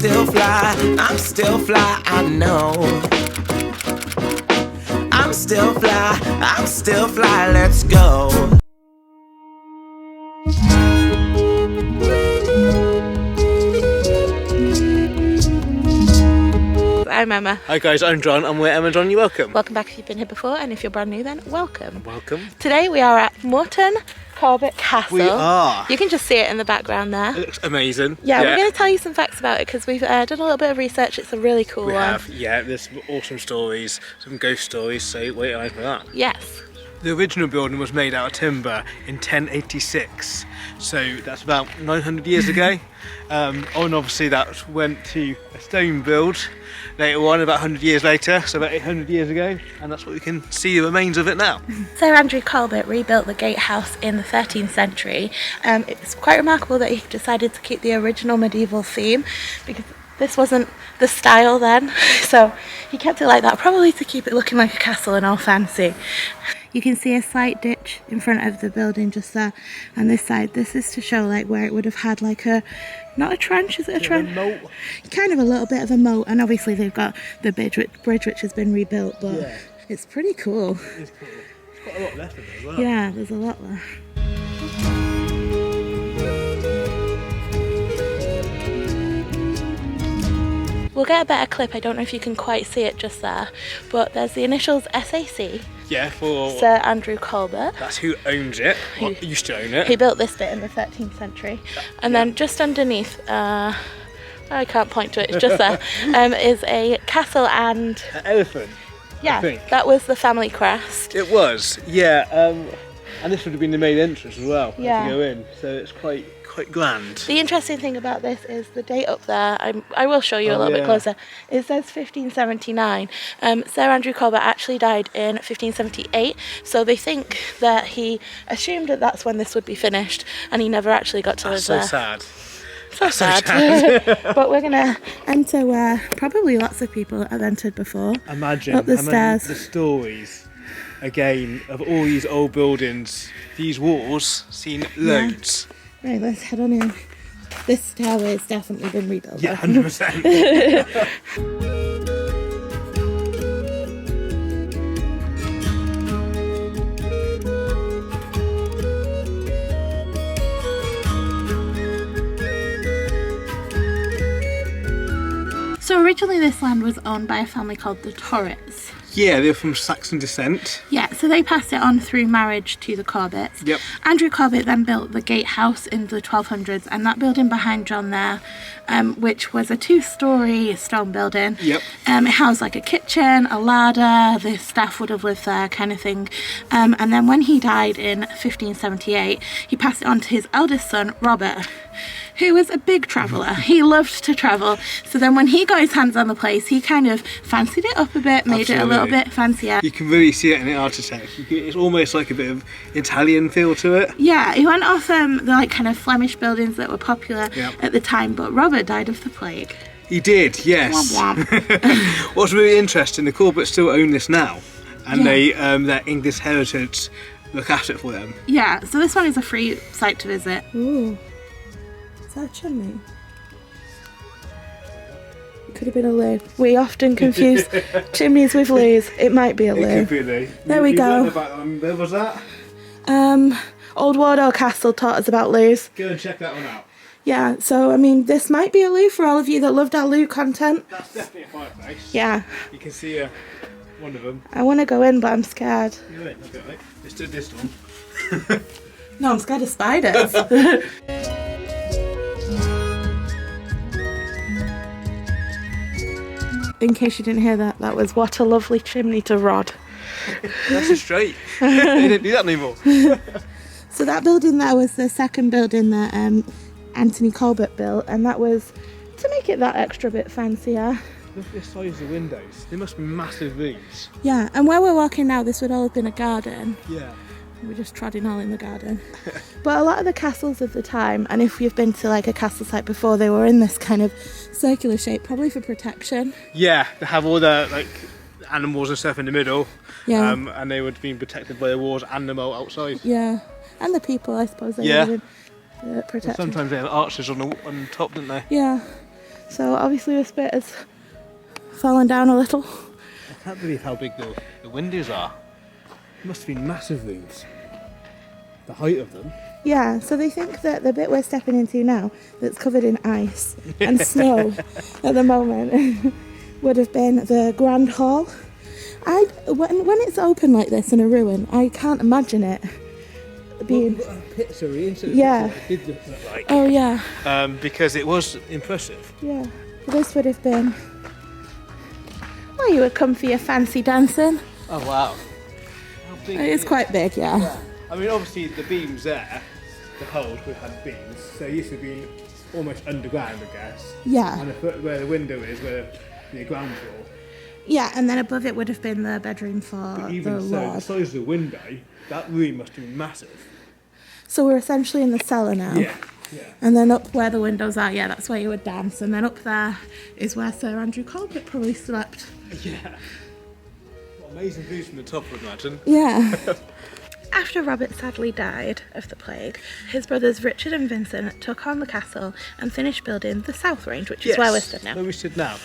still fly, I know. I'm still fly, let's go. I'm Emma. Hi guys, I'm John, and we're Emma and John. You're welcome. Welcome back if you've been here before, and if you're brand new then welcome. Welcome. Today we are at Morten Corbet Castle. We are. You can just see it in the background there. It looks amazing. Yeah, we're going to tell you some facts about it because we've done a little bit of research. It's a really cool one. We have, yeah, there's some awesome stories, some ghost stories, so wait eyes for that. Yes. The original building was made out of timber in 1086, so that's about 900 years ago. And obviously that went to a stone build later on, about 100 years later, so about 800 years ago, and that's what we can see the remains of it now. Sir Andrew Corbet rebuilt the gatehouse in the 13th century. It's quite remarkable that he decided to keep the original medieval theme because this wasn't the style then, so he kept it like that, probably to keep it looking like a castle and all fancy. You can see a slight ditch in front of the building just there, and this side, this is to show like where it would have had like a, not a trench, is it a trench? Moat. Kind of a little bit of a moat, and obviously they've got the bridge which has been rebuilt, but yeah, it's pretty cool. It's cool. There's quite a lot left of it as well. Yeah, there's a lot left. We'll get a better clip, I don't know if you can quite see it just there, but there's the initials SAC. Yeah, for Sir Andrew Corbet. That's who owns it, or used to own it. He built this bit in the 13th century. And then just underneath, I can't point to it, it's just there, is a castle and... An elephant. Yeah, I think. that was the family crest. It was, yeah, and this would have been the main entrance as well, Yeah. to go in, so it's quite grand. The interesting thing about this is the date up there, I will show you a little bit closer. It says 1579. Sir Andrew Corbet actually died in 1578, so they think that he assumed that that's when this would be finished, and he never actually got to live there. Sad. So sad. But we're going to enter where probably lots of people have entered before. Imagine up the stairs. The stories, again, of all these old buildings, these walls, seen loads. Right, let's head on in. This stairway has definitely been rebuilt. Yeah, 100%. So originally this land was owned by a family called the Turrets. Yeah, they're from Saxon descent. Yeah, so they passed it on through marriage to the Corbets. Yep. Andrew Corbet then built the gatehouse in the 1200s, and that building behind John there, which was a 2-storey stone building. Yep. It housed like a kitchen, a larder, the staff would have lived there kind of thing. And then when he died in 1578, he passed it on to his eldest son, Robert, who was a big traveller. He loved to travel. So then when he got his hands on the place, he kind of fancied it up a bit, made it a little bit fancier. You can really see it in the architect. It's almost like a bit of Italian feel to it. Yeah, he went off the like kind of Flemish buildings that were popular at the time, but Robert died of the plague. He did, yes. Womp womp. What's really interesting, the Corbets still own this now, and they their English heritage look after it for them. Yeah, so this one is a free site to visit. Ooh. Is that a chimney? It could have been a loo. We often confuse chimneys with loos. It might be a loo. It could be a loo. There we go. Where was that? Old Wardell Castle taught us about loos. Go and check that one out. Yeah, so I mean, this might be a loo for all of you that loved our loo content. That's definitely a fireplace. Yeah. You can see one of them. I want to go in, but I'm scared. Go in, okay. Let's do this one. No, I'm scared of spiders. In case you didn't hear that, that was what a lovely chimney to rod. That's a straight. They didn't do that anymore. So that building there was the second building that Anthony Corbet built, and that was to make it that extra bit fancier. Look at the size of the windows. They must be massive rooms. Yeah, and where we're walking now, this would all have been a garden. Yeah. We're just trotting all in the garden. But a lot of the castles of the time, and if you've been to like a castle site before, they were in this kind of circular shape, probably for protection. Yeah, they have all the like animals and stuff in the middle. Yeah. And they would be protected by the walls and the moat outside. Yeah, and the people, I suppose, they Yeah. live in protection. Sometimes they have arches on top, don't they? Yeah. So obviously this bit has fallen down a little. I can't believe how big the windows are. It must have been massive rooms. The height of them. Yeah, so they think that the bit we're stepping into now, that's covered in ice and snow at the moment, would have been the Grand Hall. When it's open like this in a ruin, I can't imagine it being... Well, pits are into Yeah. what it did look like. Oh yeah. Because it was impressive. Yeah, this would have been... Oh, you would come for your fancy dancing. Oh wow. How big It is quite big, yeah. I mean, obviously the beams there, the holes would have had beams, so it used to be almost underground, I guess. Yeah. And where the window is, where the ground floor. Yeah, and then above it would have been the bedroom for But the even so, the lord. size of the window, that room must have been massive. So we're essentially in the cellar now. Yeah. And then up where the windows are, yeah, that's where you would dance. And then up there is where Sir Andrew Corbet probably slept. Yeah. What amazing views from the top, I would imagine. Yeah. After Robert sadly died of the plague, his brothers Richard and Vincent took on the castle and finished building the South Range, which is where we're stood now. Where we stood now.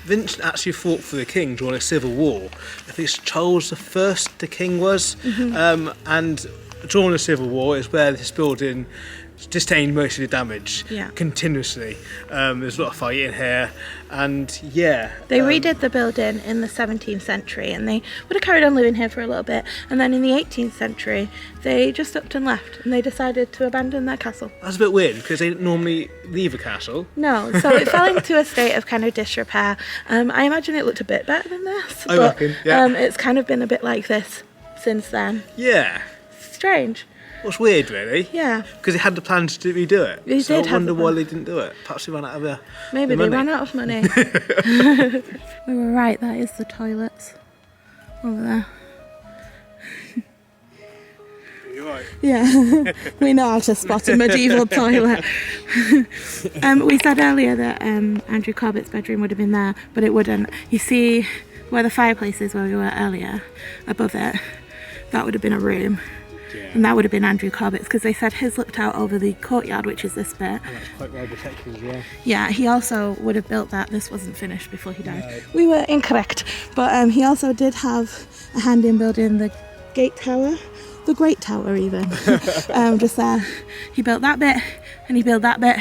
Vincent actually fought for the king during a civil war. I think it's Charles I the king was. And during the civil war is where this building sustained most of the damage continuously. There's a lot of fighting here, and yeah. They redid the building in the 17th century, and they would have carried on living here for a little bit. And then in the 18th century, they just upped and left, and they decided to abandon their castle. That's a bit weird because they didn't normally leave a castle. No, so it fell into a state of kind of disrepair. I imagine it looked a bit better than this, I but reckon, yeah. It's kind of been a bit like this since then. Yeah. Strange. What's weird, really? Yeah. Because they had the plans to redo it. They so did I have wonder the why plan. they didn't do it. Perhaps they ran out of Maybe the they money. ran out of money. We were right, that is the toilets over there. You're right. Yeah, we know how to spot a medieval toilet. We said earlier that Andrew Corbet's bedroom would have been there, but it wouldn't. You see where the fireplace is where we were earlier, above it, that would have been a room. Yeah. And that would have been Andrew Corbet's, because they said his looked out over the courtyard, which is this bit. And that's quite well protected as well. Yeah, he also would have built that. This wasn't finished before he died. No. We were incorrect, but he also did have a hand in building the gate tower, the Great Tower even, just there. He built that bit, and he built that bit,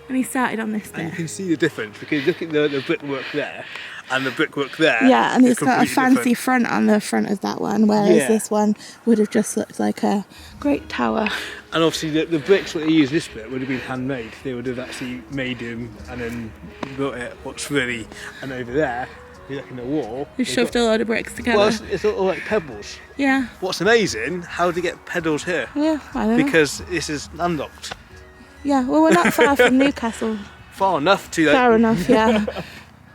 and he started on this bit. And you can see the difference because look at the brickwork there and the brickwork there. Yeah, and it's got a completely fancy different. front on the front of that one, whereas Yeah. this one would have just looked like a great tower. And obviously the bricks that they used this bit would have been handmade. They would have actually made them and then built it. What's really, and over there, you look in the wall. We shoved a load of bricks together. Well, it's all like pebbles. Yeah. What's amazing, how do they get pedals here? Yeah, I don't know. Because this is landlocked. Yeah, well, we're not far from Newcastle. Far enough to Far enough, yeah.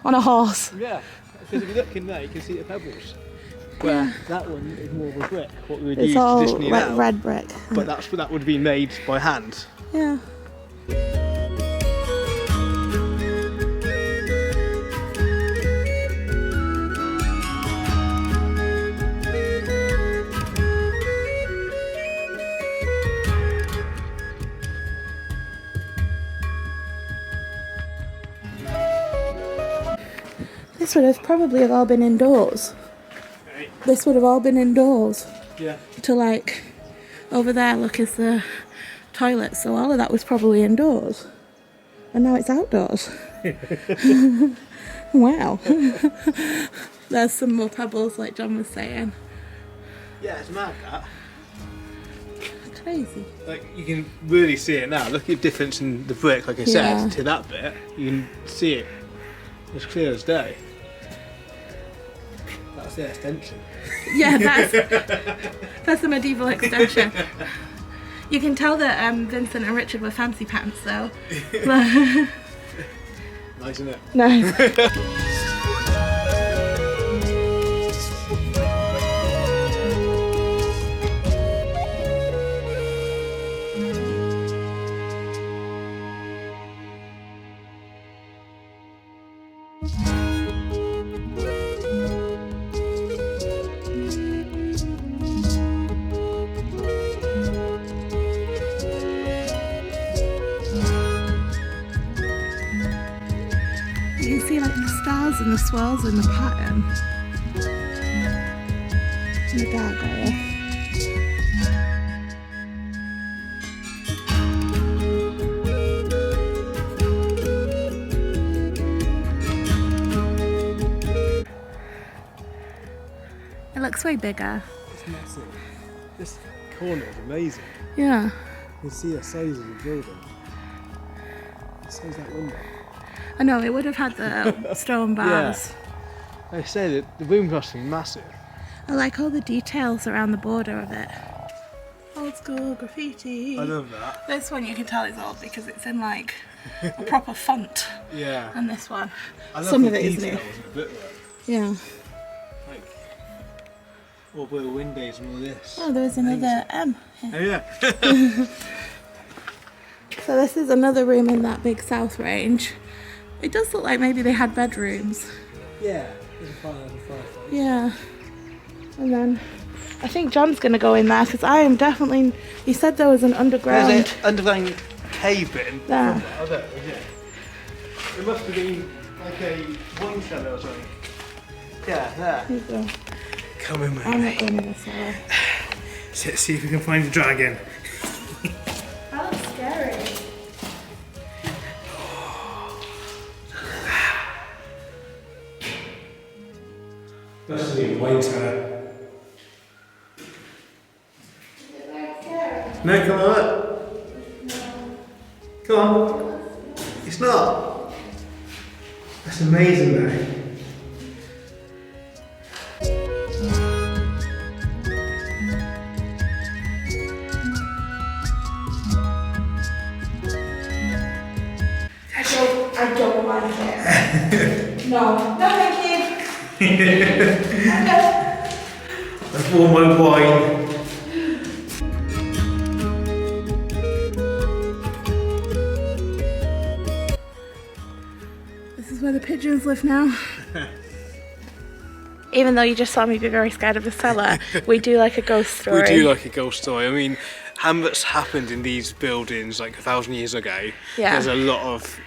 On a horse. Yeah, because if you look in there, you can see the pebbles. Where that one is more of a brick, what we would It's use all traditionally like now. red brick. But that would have been made by hand. Yeah. This would have probably all been indoors. This would have all been indoors. Yeah. To like, over there, look, is the toilet. So all of that was probably indoors. And now it's outdoors. Wow. There's some more pebbles, like John was saying. Yeah, it's mad that. Crazy. Like you can really see it now. Look at the difference in the brick, like I Yeah. said, to that bit. You can see it as clear as day. That's the extension. Yeah, that's the medieval extension. You can tell that Vincent and Richard were fancy pants, though. Nice, isn't it? Nice. You can see like the stars and the swirls and the pattern. And the gargoyle. It looks way bigger. It's massive. This corner is amazing. Yeah. You can see the size of the building. The size of that window. I know, it would have had the stone bars. Yeah. Like I say that the room must be massive. I like all the details around the border of it. Old school graffiti. I love that. This one you can tell is old because it's in like a proper font. Yeah. And this one. I love Some the of it is new. details in the brickwork. Yeah. Like all the windows and all this. Oh, there was another M here. Oh yeah. So this is another room in that big south range. It does look like maybe they had bedrooms. Yeah. There's a fireplace. Yeah. And then I think John's going to go in there because I am definitely... He said there was an underground... There's an underground cave bit in there. I don't know, yeah. It must have been like a wine cellar or something. Yeah, there. Here you go. Come in with I'm me. not going in the cellar. Let's see if we can find the dragon. That looks scary. Must be a wine cellar. No, come on. No. Come on. It's not. That's amazing though. I don't want it. No. No, thank you. Okay. I've bought my wine. This is where the pigeons live now. Even though you just saw me be very scared of the cellar, we do like a ghost story. We do like a ghost story. I mean, how much happened in these buildings like 1,000 years ago? Yeah. There's a lot of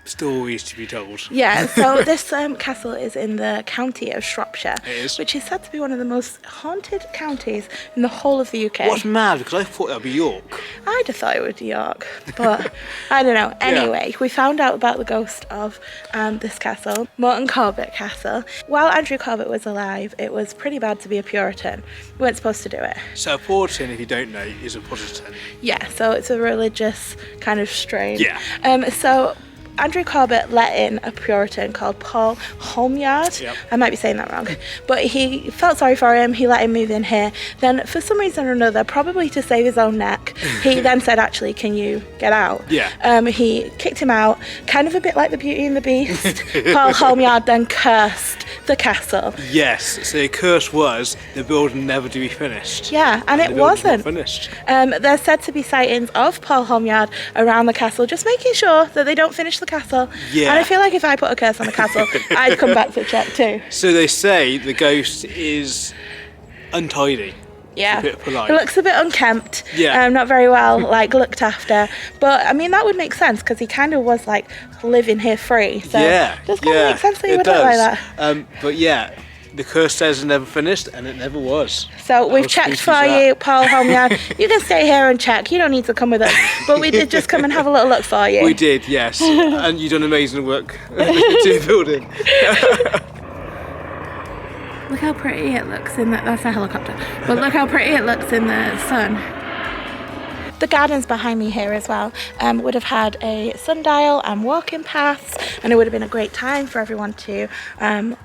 stories to be told. Yeah, so this castle is in the county of Shropshire, It is. which is said to be one of the most haunted counties in the whole of the UK. What's mad, because I thought that would be York. I'd have thought it would be York, but I don't know. Anyway, we found out about the ghost of this castle, Morten Corbet Castle. While Andrew Corbet was alive, it was pretty bad to be a Puritan. We weren't supposed to do it. So a Puritan, if you don't know, is a Protestant. Yeah, so it's a religious kind of strain. Yeah. So Andrew Corbet let in a Puritan called Paul Homeyard. Yep. I might be saying that wrong. But he felt sorry for him. He let him move in here. Then for some reason or another, probably to save his own neck, he then said, actually, can you get out? Yeah. He kicked him out, kind of a bit like the Beauty and the Beast. Paul Homeyard then cursed the castle. Yes, so the curse was the building never to be finished. Yeah, and The it building's not wasn't. finished. There's said to be sightings of Paul Homeyard around the castle, just making sure that they don't finish the castle. Yeah. And I feel like if I put a curse on the castle, I'd come back for check too. So they say the ghost is untidy. Yeah, A bit polite. it looks a bit unkempt. Yeah. Not very well looked after. But I mean that would make sense because he kind of was like living here free. So Yeah, it does kind yeah, of make sense that he it would look like does. that. But yeah, the curse says it's never finished, and it never was. So we've How checked spooky for is that? you, Paul Homeyard. You can stay here and check. You don't need to come with us. But we did just come and have a little look for you. We did, yes, and you've done amazing work to the building. Look how pretty it looks in that. That's a helicopter. But look how pretty it looks in the sun. The gardens behind me here as well would have had a sundial and walking paths, and it would have been a great time for everyone to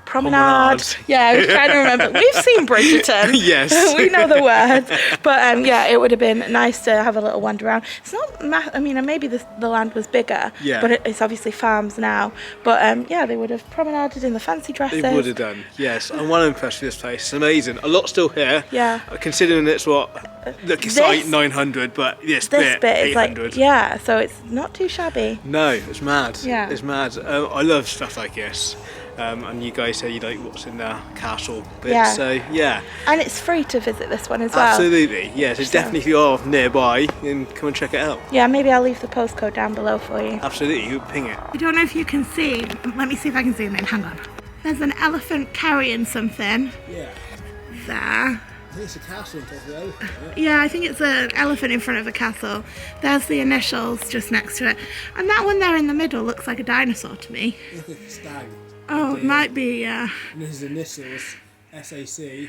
promenade. Yeah, I was trying to remember. We've seen Bridgerton. Yes. We know the words. But yeah, it would have been nice to have a little wander around. It's not, I mean, maybe the land was bigger, Yeah. but it's obviously farms now. But yeah, they would have promenaded in the fancy dresses. They would have done, yes. I'm well impressed with this place. It's amazing. A lot still here. Yeah. Considering it's what, look, it's like 900, but this bit is 800. like, yeah, so it's not too shabby. No, it's mad. Yeah. It's mad. I love stuff like this. and you guys say you like what's in the castle bit. Yeah. So yeah, And it's free to visit this one as well. absolutely. Yeah, so definitely if you are nearby, then come and check it out. Yeah, maybe I'll leave the postcode down below for you. Absolutely, you ping it. I don't know if you can see. Let me see if I can zoom in. Hang on. There's an elephant carrying something Yeah, there. I think it's a castle on top of the elephant. Yeah, I think it's an elephant in front of a castle. There's the initials just next to it. And that one there in the middle looks like a dinosaur to me. Look at the stag. Oh, it might be, yeah. And this is initials, SAC.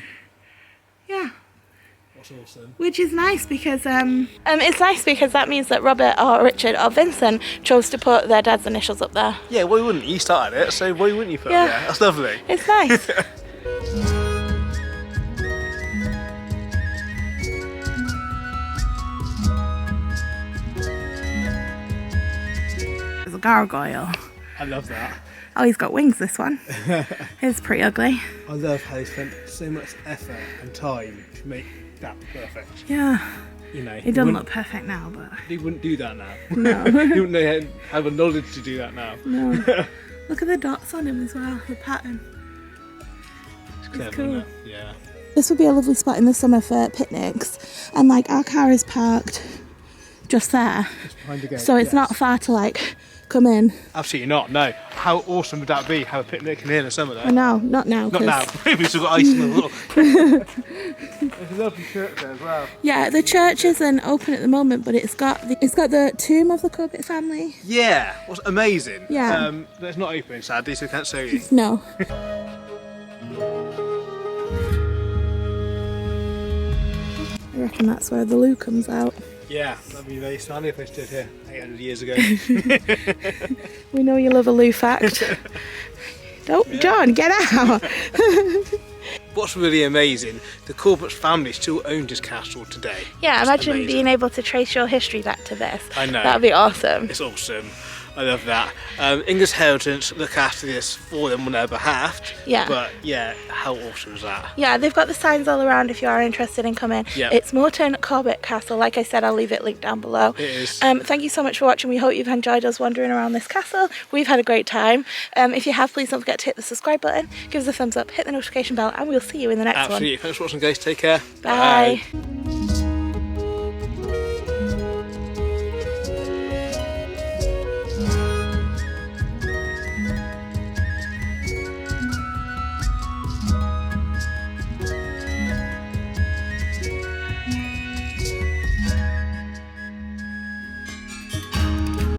Yeah. That's awesome. Which is nice because it's nice because that means that Robert or Richard or Vincent chose to put their dad's initials up there. Yeah, why wouldn't you? You started it, so why wouldn't you put Yeah. it there? That's lovely. It's nice. There's a gargoyle. I love that. Oh, he's got wings, this one. It's pretty ugly. I love how they spent so much effort and time to make that perfect. Yeah. You know, It doesn't look perfect now, but... They wouldn't do that now. No. They wouldn't have the knowledge to do that now. No. Look at the dots on him as well, the pattern. It's clever, cool. isn't it? Yeah. This would be a lovely spot in the summer for picnics. And like our car is parked just there. Just behind the gate. So it's yes. not far to like come in. Absolutely not, no. How awesome would that be, have a picnic in here in the summer though? I know, not now. Not now. 'cause- We've still got ice in the wall. There's a lovely church there as well. Yeah, the church isn't open at the moment, but it's got the tomb of the Corbet family. Yeah, what's amazing. Yeah. But it's not open sadly, so I can't show you. No. I reckon that's where the loo comes out. Yeah, that'd be very sunny if I stood here 800 years ago. We know you love a loo fact. Don't, John, get out. What's really amazing, the Corbet family still own this castle today. Yeah, It's imagine amazing. being able to trace your history back to this. I know. That'd be awesome. It's awesome. I love that. English Heritage look after this for them on their behalf. Yeah. But yeah, how awesome is that? Yeah, they've got the signs all around if you are interested in coming. Yeah. It's Morten Corbet Castle. Like I said, I'll leave it linked down below. It is. Thank you so much for watching. We hope you've enjoyed us wandering around this castle. We've had a great time. If you have, please don't forget to hit the subscribe button, give us a thumbs up, hit the notification bell, and we'll see you in the next one. Absolutely. Thanks for watching, guys. Take care. Bye.